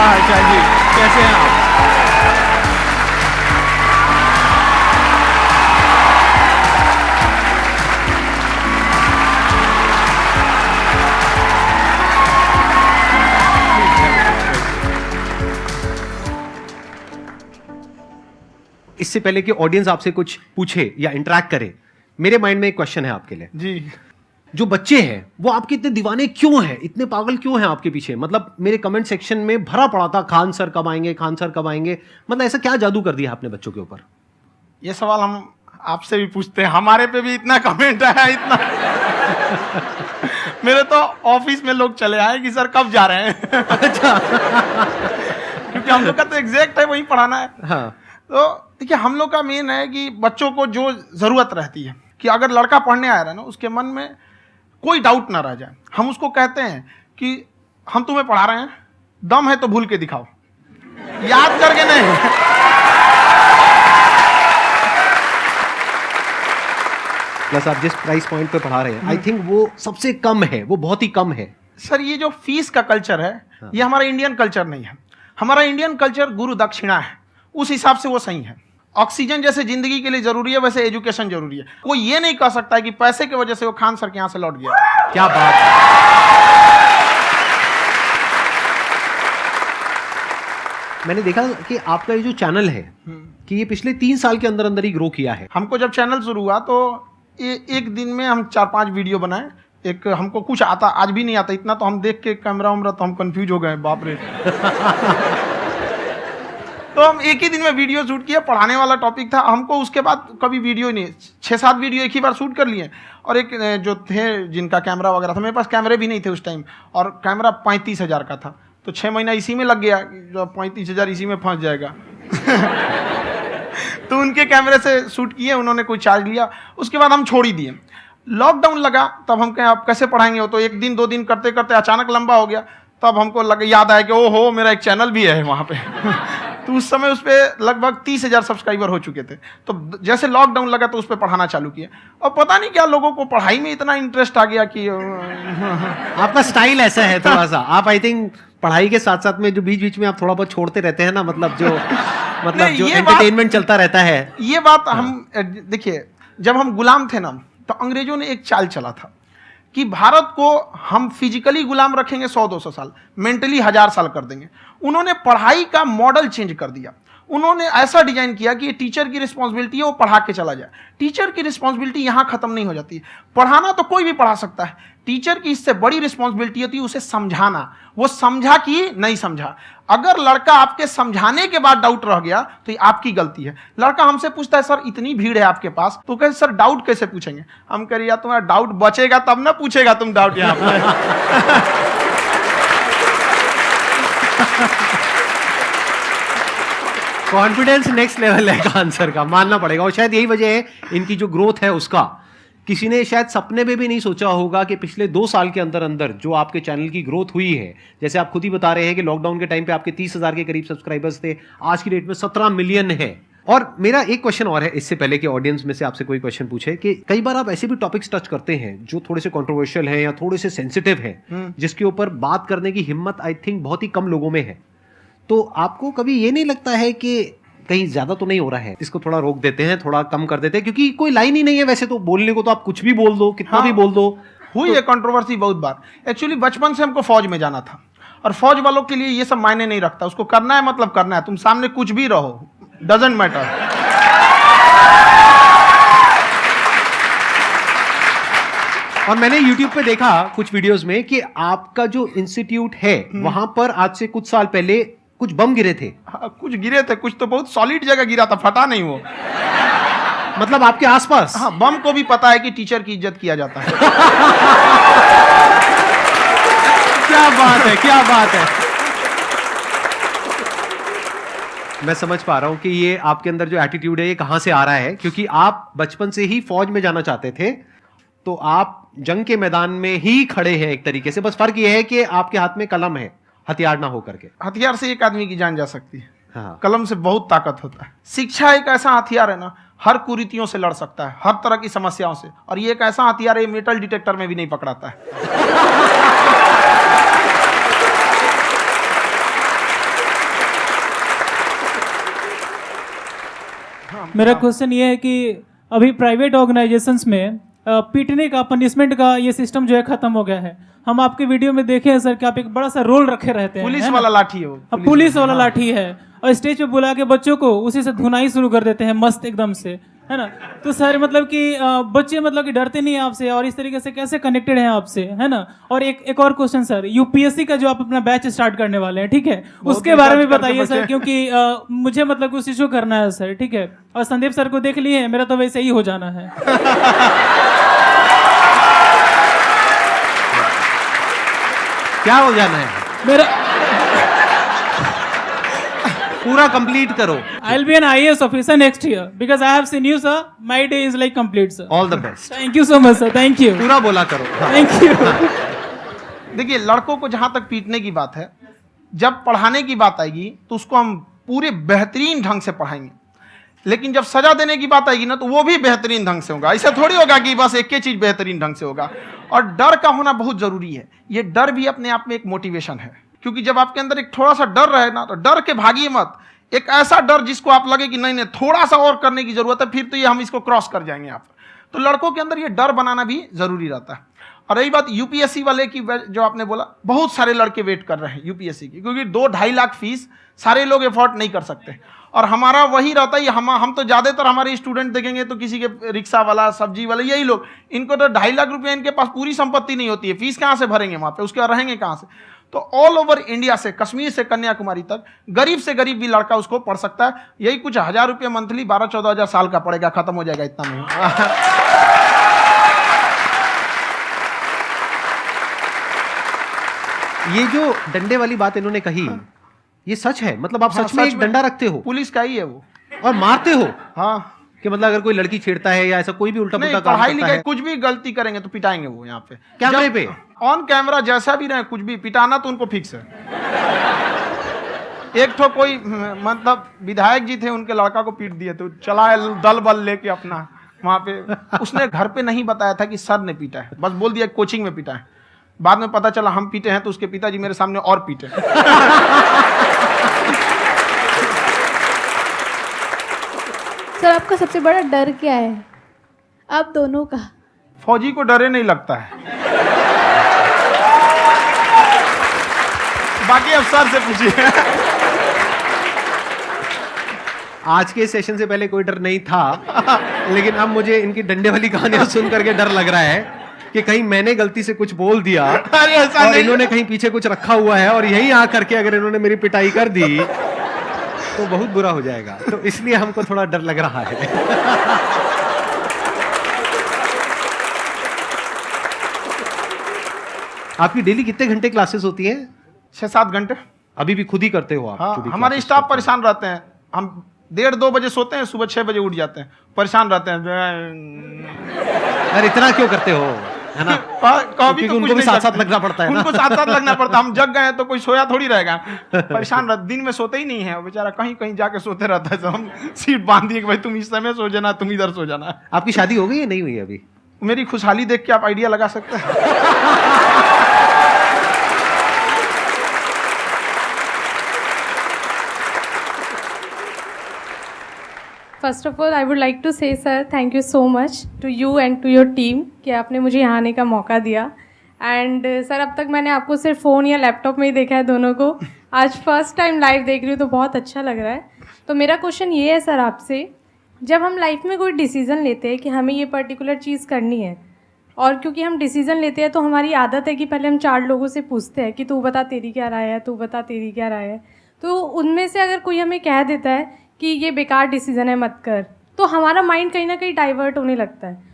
वाह शायद जी, कैसे हैं आप? इससे पहले कि ऑडियंस आपसे कुछ पूछे या इंटरेक्ट करे, मेरे माइंड में एक क्वेश्चन है आपके लिए जी। जो बच्चे हैं वो आपके इतने दीवाने क्यों हैं, इतने पागल क्यों हैं आपके पीछे? मतलब मेरे कमेंट सेक्शन में भरा पड़ा था खान सर कब आएंगे, खान सर कब आएंगे। मतलब ऐसा क्या जादू कर दिया आपने बच्चों के ऊपर? ये सवाल हम आपसे भी पूछते हैं, हमारे पे भी इतना कमेंट आया, इतना मेरे तो ऑफिस में लोग चले आए कि सर कब जा रहे हैं। अच्छा। क्योंकि हम लोग का तो एग्जैक्ट है, वही पढ़ाना है। हाँ। तो देखिए, हम लोग का मेन है कि बच्चों को जो जरूरत रहती है कि अगर लड़का पढ़ने आ रहा है ना, उसके मन में कोई डाउट ना रह जाए। हम उसको कहते हैं कि हम तुम्हें पढ़ा रहे हैं, दम है तो भूल के दिखाओ, याद करके नहीं। प्लस आप जिस प्राइस पॉइंट पे पढ़ा रहे हैं, आई थिंक वो सबसे कम है, वो बहुत ही कम है। सर ये जो फीस का कल्चर है, ये हमारा इंडियन कल्चर नहीं है। हमारा इंडियन कल्चर गुरु दक्षिणा है, उस हिसाब से वो सही है। ऑक्सीजन जैसे जिंदगी के लिए जरूरी है, वैसे एजुकेशन जरूरी है। कोई ये नहीं कह सकता है कि पैसे की वजह से वो खान सर के यहाँ से लौट गया। क्या बात है। मैंने देखा कि आपका ये जो चैनल है कि ये पिछले 3 साल के अंदर अंदर ही ग्रो किया है। हमको जब चैनल शुरू हुआ तो एक दिन में हम 4-5 वीडियो बनाए। एक हमको कुछ आता, आज भी नहीं आता इतना, तो हम देख के कैमरा उमरा तो हम कंफ्यूज हो गए, बाप रे। तो हम एक ही दिन में वीडियो शूट किया, पढ़ाने वाला टॉपिक था हमको। उसके बाद कभी वीडियो ही नहीं, 6-7 वीडियो एक ही बार शूट कर लिए। और एक जो थे जिनका कैमरा वगैरह था, मेरे पास कैमरे भी नहीं थे उस टाइम, और कैमरा 35,000 का था। तो 6 महीना इसी में लग गया, जो 35,000 इसी में फंस जाएगा। तो उनके कैमरे से शूट किए, उन्होंने कोई चार्ज लिया, उसके बाद हम छोड़ ही दिए। लॉकडाउन लगा, तब हम कहें आप कैसे पढ़ाएंगे। वो तो 1 दिन 2 दिन करते करते अचानक लंबा हो गया। तब हमको याद आया कि ओहो, मेरा एक चैनल भी है वहाँ पे। तो उस समय उस पर लगभग 30,000 सब्सक्राइबर हो चुके थे। तो जैसे लॉकडाउन लगा तो उस पर पढ़ाना चालू किया, और पता नहीं क्या लोगों को पढ़ाई में इतना इंटरेस्ट आ गया कि आपका स्टाइल ऐसा है थोड़ा सा। आप आई थिंक पढ़ाई के साथ साथ में जो बीच बीच में आप थोड़ा बहुत छोड़ते रहते हैं ना, मतलब जो एंटरटेनमेंट चलता रहता है। ये बात हम देखिए, जब हम गुलाम थे ना, तो अंग्रेजों ने एक चाल चला था कि भारत को हम फिजिकली गुलाम रखेंगे 100-200 साल, मेंटली 1000 साल कर देंगे। उन्होंने पढ़ाई का मॉडल चेंज कर दिया। उन्होंने ऐसा डिजाइन किया कि ये टीचर की रिस्पॉन्सिबिलिटी है, वो पढ़ा के चला जाए। टीचर की रिस्पॉन्सिबिलिटी यहाँ खत्म नहीं हो जाती है। पढ़ाना तो कोई भी पढ़ा सकता है, टीचर की इससे बड़ी रिस्पॉन्सिबिलिटी होती है उसे समझाना। वो समझा कि नहीं समझा। अगर लड़का आपके समझाने के बाद डाउट रह गया तो ये आपकी गलती है। लड़का हमसे पूछता है सर इतनी भीड़ है आपके पास, तो कहे सर डाउट कैसे पूछेंगे। हम कह रहे यार तुम्हारा डाउट बचेगा तब ना पूछेगा तुम डाउट यहाँ पे। कॉन्फिडेंस नेक्स्ट लेवल है खान सर का, मानना पड़ेगा। और शायद यही वजह है इनकी जो ग्रोथ है उसका। किसी ने शायद सपने में भी नहीं सोचा होगा कि पिछले 2 साल के अंदर अंदर जो आपके चैनल की ग्रोथ हुई है, जैसे आप खुद ही बता रहे हैं कि लॉकडाउन के टाइम पे आपके 30,000 के करीब सब्सक्राइबर्स थे, आज की डेट में 17 मिलियन है। और मेरा एक क्वेश्चन और है, इससे पहले कि ऑडियंस में से आपसे कोई क्वेश्चन पूछे, कि कई बार आप ऐसे भी टॉपिक्स टच करते हैं जो थोड़े से कंट्रोवर्शियल हैं या थोड़े से सेंसिटिव हैं, जिसके ऊपर बात करने की हिम्मत आई थिंक बहुत ही कम लोगों में है। तो आपको कभी ये नहीं लगता है कि कहीं ज्यादा तो नहीं हो रहा है, इसको थोड़ा रोक देते हैं, थोड़ा कम कर देते हैं? क्योंकि कोई लाइन ही नहीं है वैसे तो बोलने को, तो आप कुछ भी बोल दो, कितना भी बोल दो। हुई है कंट्रोवर्सी बहुत बार। एक्चुअली बचपन से हमको फौज में जाना था, और फौज वालों के लिए ये सब मायने नहीं रखता। उसको करना है मतलब करना है, तुम सामने कुछ भी रहो, डजंट मैटर। और मैंने YouTube पे देखा कुछ वीडियोस में कि आपका जो इंस्टीट्यूट है वहां पर आज से कुछ साल पहले कुछ बम गिरे थे। हाँ, कुछ गिरे थे, कुछ तो बहुत सॉलिड जगह गिरा था, फटा नहीं वो। मतलब आपके आसपास? हाँ, बम को भी पता है कि टीचर की इज्जत किया जाता है। क्या बात है, क्या बात है। मैं समझ पा रहा हूं कि ये आपके अंदर जो एटीट्यूड है ये कहां से आ रहा है, क्योंकि आप बचपन से ही फौज में जाना चाहते थे, तो आप जंग के मैदान में ही खड़े हैं एक तरीके से। बस फर्क ये है कि आपके हाथ में कलम है, हथियार ना हो करके। हथियार से एक आदमी की जान जा सकती है, हाँ। कलम से बहुत ताकत होता है। शिक्षा एक ऐसा हथियार है ना, हर कुरीतियों से लड़ सकता है, हर तरह की समस्याओं से। और ये एक ऐसा हथियार है, मेटल डिटेक्टर में भी नहीं पकड़ाता है। मेरा क्वेश्चन ये है कि अभी प्राइवेट ऑर्गेनाइजेशंस में पीटने का, पनिशमेंट का ये सिस्टम जो है खत्म हो गया है। हम आपके वीडियो में देखे हैं सर कि आप एक बड़ा सा रोल रखे रहते हैं, पुलिस है ना? वाला लाठी है वो, पुलिस वाला लाठी है, और स्टेज पे बुला के बच्चों को उसी से धुनाई शुरू कर देते हैं मस्त एकदम से, है ना? तो सर मतलब कि बच्चे मतलब कि डरते नहीं हैं आपसे, और इस तरीके से कैसे कनेक्टेड हैं आपसे, है ना? और एक और क्वेश्चन सर, यूपीएससी का जो आप अपना बैच स्टार्ट करने वाले हैं, ठीक है, उसके बारे में बताइए सर, क्योंकि मुझे मतलब कुछ इशू करना है सर, ठीक है? और संदीप सर को देख लिए, मेरा तो वैसे ही हो जाना है। क्या हो जाना है? मेरा पूरा कंप्लीट करो। I'll be an IAS officer next year because I have seen you, sir. My day is like complete, sir. All the best. Thank you so much, sir. Thank you. पूरा बोला करो। Thank you. देखिए, लड़कों को जहां तक पीटने की बात है, जब पढ़ाने की बात आएगी तो उसको हम पूरे बेहतरीन ढंग से पढ़ाएंगे, लेकिन जब सजा देने की बात आएगी ना, तो वो भी बेहतरीन ढंग से होगा। ऐसा थोड़ी होगा कि बस एक ही चीज बेहतरीन ढंग से होगा। और डर का होना बहुत जरूरी है। ये डर भी अपने आप में एक मोटिवेशन है, क्योंकि जब आपके अंदर एक थोड़ा सा डर रहे ना, तो डर के भागिए मत। एक ऐसा डर जिसको आप लगे कि नहीं नहीं थोड़ा सा और करने की जरूरत है, फिर तो ये हम इसको क्रॉस कर जाएंगे आप। तो लड़कों के अंदर ये डर बनाना भी जरूरी रहता है। और रही बात यूपीएससी वाले की, जो आपने बोला, बहुत सारे लड़के वेट कर रहे हैं यूपीएससी की, क्योंकि 2-2.5 लाख फीस सारे लोग एफोर्ड नहीं कर सकते। और हमारा वही रहता है, हम तो ज़्यादातर हमारे स्टूडेंट देखेंगे तो किसी के रिक्शा वाला, सब्जी वाला, यही लोग, इनको तो 2.5 लाख रुपया, इनके पास पूरी संपत्ति नहीं होती है, फीस कहाँ से भरेंगे वहाँ पे, उसके बाद रहेंगे कहाँ से? तो ऑल ओवर इंडिया से, कश्मीर से कन्याकुमारी तक, गरीब से गरीब भी लड़का उसको पढ़ सकता है। यही कुछ 1000 रुपये मंथली, 12-14 हज़ार साल का पड़ेगा, खत्म हो जाएगा इतना में। ये जो डंडे वाली बात इन्होंने कही, ये सच है? मतलब आप हाँ, सच में एक डंडा रखते हो पुलिस का ही है वो, और मारते हो? हाँ। कि मतलब अगर कोई लड़की छेड़ता है या ऐसा कोई भी उल्टा नहीं, पुल्टा काम पढ़ाई करता लिखाई है, कुछ भी गलती करेंगे तो पिटाएंगे वो यहाँ पे, कैमरे पे, ऑन कैमरा, जैसा भी रहे, कुछ भी पिटाना तो उनको फिक्स है। एक तो कोई मतलब विधायक जी थे, उनके लड़का को पीट दिए, तो चला है दल बल लेके अपना वहां पे। उसने घर पे नहीं बताया था कि सर ने पीटा है, बस बोल दिया कोचिंग में पीटा है। बाद में पता चला हम पीटे हैं, तो उसके पिताजी मेरे सामने और पीटे। सर आपका सबसे बड़ा डर क्या है, आप दोनों का? फौजी को डरे नहीं लगता है, बाकी अब सर से पूछिए। आज के सेशन से पहले कोई डर नहीं था, लेकिन अब मुझे इनकी डंडे वाली कहानियां सुन करके डर लग रहा है कि कहीं मैंने गलती से कुछ बोल दिया अरे ऐसा और नहीं। इन्होंने कहीं पीछे कुछ रखा हुआ है, और यहीं आ करके अगर इन्होंने मेरी पिटाई कर दी तो बहुत बुरा हो जाएगा। तो इसलिए हमको थोड़ा डर लग रहा है। आपकी डेली कितने घंटे क्लासेस होती हैं? 6-7 घंटे। अभी भी खुद ही करते हो आप? हाँ, जो भी हमारे classes स्टाफ करते परेशान रहते हैं। हम 1:30-2 बजे सोते हैं, सुबह 6 बजे उठ जाते हैं, परेशान रहते हैं। हो? यार इतना क्यों करते हो, है ना? कभी क्योंकि तो उनको कुछ भी नहीं साथ-साथ करते। लगना पड़ता है ना। उनको साथ-साथ लगना पड़ता है। हम जग गए हैं तो कोई सोया थोड़ी रहेगा, परेशान रह, दिन में सोते ही नहीं है, बेचारा कहीं कहीं जाके सोते रहता है। तो हम सीट बांध दिए कि भाई तुम इस समय सो जाना, तुम इधर सो जाना। आपकी शादी हो गई या नहीं हुई अभी? मेरी खुशहाली देख के आप आइडिया लगा सकते हैं। First of all I would like to say sir thank you so much to you and to your team कि आपने मुझे यहाँ आने का मौका दिया। एंड सर अब तक मैंने आपको सिर्फ फ़ोन या लैपटॉप में ही देखा है दोनों को, आज फर्स्ट टाइम लाइव देख रही हूँ तो बहुत अच्छा लग रहा है। तो मेरा क्वेश्चन ये है सर आपसे, जब हम लाइफ में कोई डिसीज़न लेते हैं कि हमें ये पर्टिकुलर चीज़ करनी है, और क्योंकि हम डिसीज़न लेते हैं तो हमारी आदत है कि पहले हम 4 लोगों से पूछते हैं कि तू बता तेरी क्या राय है, तू बता तेरी क्या राय है। तो उनमें से अगर कोई हमें कह देता है कि ये बेकार डिसीज़न है मत कर, तो हमारा माइंड कहीं ना कहीं डाइवर्ट होने लगता है।